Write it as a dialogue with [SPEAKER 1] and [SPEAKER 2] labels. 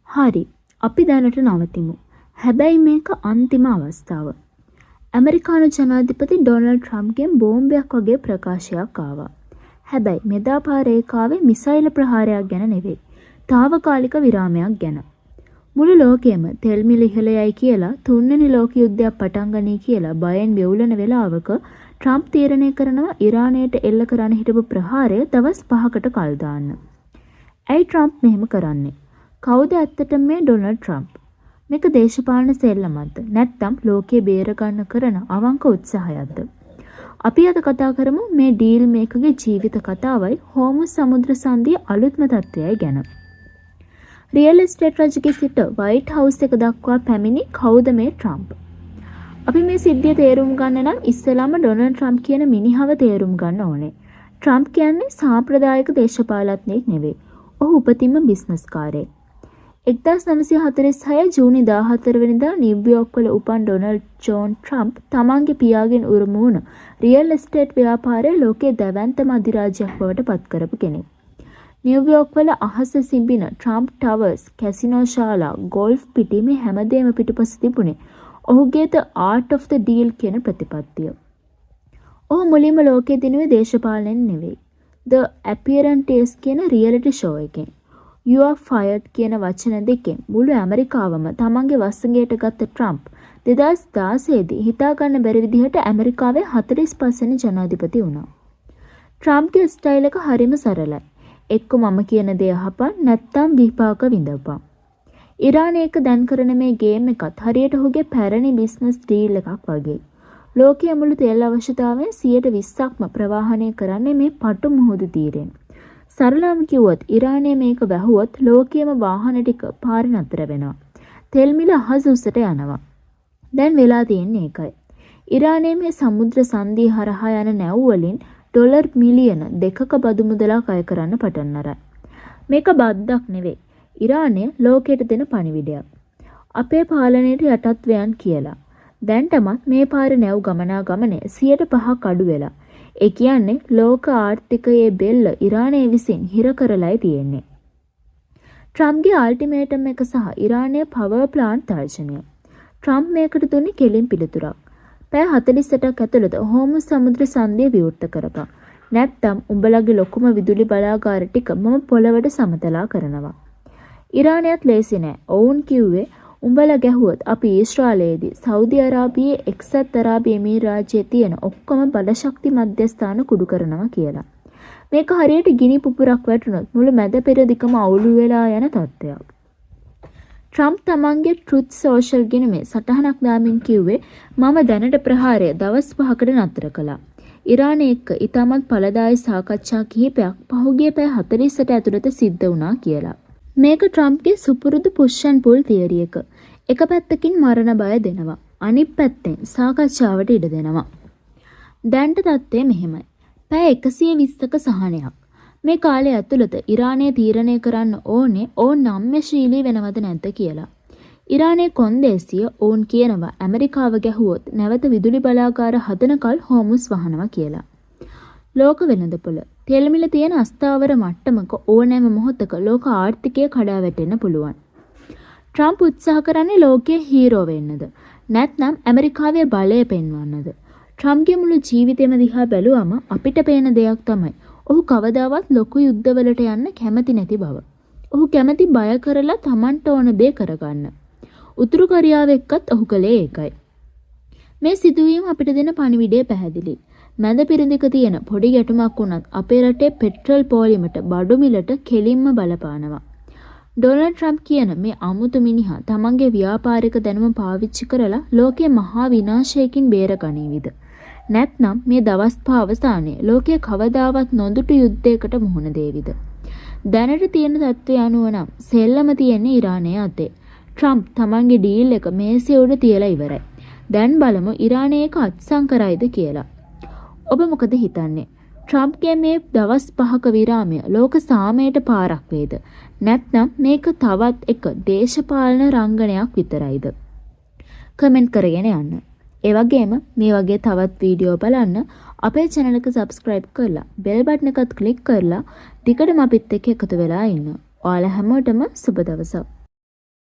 [SPEAKER 1] හරි. අපි දැනට නවතිමු. හැබැයි මේක අන්තිම අවස්ථාව. ඇමරිකානු ජනාධිපති ඩොනල්ඩ් ට්‍රම්ප්ගෙන් බෝම්බයක් වගේ ප්‍රකාශයක් ආවා. හැබැයි මෙදාපා රේඛාවේ මිසයිල ප්‍රහාරයක් ගැන නෙවෙයි. తాවකාලික විරාමයක් ගැන. මුළු ලෝකෙම තෙල් මිල ඉහළ යයි කියලා තුන්වෙනි ලෝක යුද්ධයක් පටන් ගනී කියලා බයෙන් වෙවුලන වෙලාවක ට්‍රම්ප් තීරණය කරනවා ඉරානයට එල්ල කරන්න හිටපු ප්‍රහාරය දවස් 5කට කල් දාන්න. ඇයි ට්‍රම්ප් මෙහෙම කරන්නේ? කවුද ඇත්තටම මේ ඩොනල්ඩ් ට්‍රම්ප්? මේක දේශපාලන සෙල්ලමක්ද? නැත්නම් ලෝකේ බේර ගන්න කරන අවංක උත්සාහයක්ද? අපි අද කතා කරමු මේ ඩීල් මේකගේ ජීවිත කතාවයි හෝමුස් සමුද්‍ර සංධියේ අලුත්ම තත්ත්වයයි ගැන. රියල් එස්ටේට් රජකෙ සිට වයිට් හවුස් එක දක්වා පැමිණි කවුද මේ ට්‍රම්ප්? අපි මේ සිද්ධිය තේරුම් ගන්න නම් ඉස්සෙල්ලාම ඩොනල්ඩ් ට්‍රම්ප් කියන මිනිහව තේරුම් ගන්න ඕනේ. ට්‍රම්ප් කියන්නේ සාම්ප්‍රදායික දේශපාලඥයෙක් නෙවෙයි. ඔහු උපතින්ම බිස්නස්කාරයෙක්. 1946 ජූනි 14 වෙනිදා නිව්යෝක් වල උපන් ඩොනල්ඩ් ජෝන් ට්‍රම්ප් තමන්ගේ පියාගෙන් උරුම වුණ රියල් එස්ටේට් ව්‍යාපාරයේ ලෝකයේ දැවැන්තම අධිරාජ්‍යයක් බවට පත් කරපු කෙනෙක්. නිව්යෝක් වල අහස සිඹින ට්‍රම්ප් ටවර්ස්, කැසිනෝ ශාලා, ගෝල්ෆ් පිටි මේ හැමදේම පිටුපස තිබුණේ ඔහුගේ The Art of the Deal කියන ප්‍රතිපත්තිය. ඔහු මුලින්ම ලෝකයේ දිනුවේ දේශපාලනයෙන් නෙවෙයි. The Apprentice කියන රියැලිටි ෂෝ එකෙන්. You are fired කියන වචන දෙකෙන් මුළු ඇමරිකාවම තමන්ගේ වසඟයට ගත්ත ට්‍රම්ප් 2016 දී හිතා ගන්න බැරි විදිහට ඇමරිකාවේ 45 වෙනි ජනාධිපති වුණා. ට්‍රම්ප්ගේ ස්ටයිල් එක හරිම සරලයි. එක්ක මම කියන දේ අහපන් නැත්නම් විපාක විඳපන්. ඉරානය එක දැන් කරන මේ ගේම් එකත් හරියට ඔහුගේ පැරණි බිස්නස් ඩීල් එකක් වගේ. ලෝකයේ මුළු තෙල් අවශ්‍යතාවයෙන් 120%ක්ම ප්‍රවාහනය කරන්නේ මේ පටු මුහුදු තීරයෙන්. සරලවම කිව්වොත් ඉරානය මේක වැහුවොත් ලෝකයේම වාහන ටික පාරේ නතර වෙනවා. තෙල් මිල අහස උසට යනවා. දැන් වෙලා තියෙන්නේ ඒකයි. ඉරානයේ මේ සමුද්‍ර සංධිය හරහා යන නැව් වලින් ඩොලර් මිලියන 2ක බදු මුදලක් අය කරන්න පටන් අරන්. මේක බද්දක් නෙවෙයි. ඉරානය ලෝකයට දෙන පණිවිඩයක්. අපේ පාලනයට යටත් වෙයන් කියලා. දැන්ටමත් මේ පාරේ නැව් ගමනාගමනය 105ක් අඩු වෙලා. ඒ කියන්නේ ලෝක ආර්ථිකයේ බෙල්ල ඉරානය විසින් හිර කරලායි තියෙන්නේ. ට්‍රම්ප්ගේ අල්ටිමේටම් එක සහ ඉරානයේ පවර් ප්ලාන්ට් තර්ජනය. ට්‍රම්ප් මේකට දුන්නේ කෙලින් පිළිතුරක්. පැය 48ක් ඇතුළත හෝමුස් සමුද්‍ර සංධිය විවෘත කරපන්. නැත්නම් උඹලගේ ලොකුම විදුලි බලාගාර ටික මම පොළවට සමතලා කරනවා. ඉරානයත් ලේසි නෑ. ඔවුන් කිව්වේ උඹලා ගැහුවොත් අපි ඊශ්‍රායලයේදී සෞදි අරාබියේ එක්සත් අරාබි එමිරාජ්‍යයේ තියෙන ඔක්කොම බලශක්ති මධ්‍යස්ථාන කුඩු කරනවා කියලා. මේක හරියට ගිනි පුපුරක් වැටුනොත් මුළු මැද පෙරදිගම අවුලු වෙලා යන තත්ත්වයක්. ට්‍රම්ප් තමන්ගේ ට්‍රුත් සෝෂල් ගිණුමේ සටහනක් දාමින් කිව්වේ මම දැනට ප්‍රහාරය දවස් 5කට නතර කළා. ඉරානය එක්ක ඉතාමත් ඵලදායී සාකච්ඡා කිහිපයක් පහුගිය පැය 48 ඇතුළත සිද්ධ වුණා කියලා. මේක ට්‍රම්ප්ගේ සුපුරුදු පුෂ් ඇන්ඩ් පුල් තියරි එක. එක පැත්තකින් මරණ බය දෙනවා. අනිත් පැත්තෙන් සාකච්ඡාවට ඉඩ දෙනවා. දැන්ට තත්ත්වය මෙහෙමයි. පැය 120ක සහනයක්. මේ කාලය ඇතුළත ඉරානය තීරණය කරන්න ඕනේ ඕන් නම්‍යශීලී වෙනවද නැද්ද කියලා. ඉරානයේ කොන්දේසිය ඕන් කියනවා ඇමරිකාව ගැහුවොත් නැවත විදුලි බලාගාර හදනකල් හෝමුස් වහනවා කියලා. ලෝක වෙළඳපොළ තෙල් මිල තියෙන අස්ථාවර මට්ටමක ඕනෑම මොහොතක ලෝක ආර්ථිකය කඩා වැටෙන්න පුළුවන්. ට්‍රම්ප් උත්සාහ කරන්නේ ලෝකයේ හීරෝ වෙන්නද? නැත්නම් ඇමරිකාවේ බලය පෙන්වන්නද? ට්‍රම්ප්ගේ මුළු ජීවිතේම දිහා බැලුවම අපිට පේන දෙයක් තමයි ඔහු කවදාවත් ලොකු යුද්ධවලට යන්න කැමති නැති බව. ඔහු කැමති බය කරලා Tamanට ඕන දේ කරගන්න. උතුරු කොරියාව එක්කත් ඔහු කළේ ඒකයි. මේ සිදුවීම අපිට දෙන පණිවිඩය පැහැදිලි. මැද පිරිඳික තියෙන පොඩි ගැටුමක් වුණත් අපේ රටේ පෙට්‍රල් පෝලිමට බඩු මිලට කෙලින්ම බලපානවා. ඩොනල්ඩ් ට්‍රම්ප් කියන මේ අමුතු මිනිහා තමන්ගේ ව්‍යාපාරික දැනුම පාවිච්චි කරලා ලෝකයේ මහා විනාශයකින් බේරගනීවිද? නැත්නම් මේ දවස් 5 අවසානයේ ලෝකයේ කවදාවත් නොදුටු යුද්ධයකට මුහුණ දෙවිද? දැනට තියෙන තත්ත්වය අනුව නම් සෙල්ලම තියෙන්නේ ඉරානයේ අතේ. ට්‍රම්ප් තමන්ගේ ඩීල් එක මේසෙ උඩ තියලා ඉවරයි. දැන් බලමු ඉරානය ඒක අත්සන් කරයිද කියලා. ඔබ මොකද හිතන්නේ? ට්‍රම්ප්ගේ මේ දවස් 5ක විරාමය ලෝක සාමයට පාරක් වේද? නැත්නම් මේක තවත් එක දේශපාලන රංගනයක් විතරයිද? කමෙන්ට් කරගෙන යන්න. ඒ වගේම මේ වගේ තවත් වීඩියෝ බලන්න අපේ channel එක subscribe කරලා bell button එකත් click කරලා දිගටම අපිත් එක්ක එකතු වෙලා ඉන්න. ඔයාලා හැමෝටම සුබ දවසක්.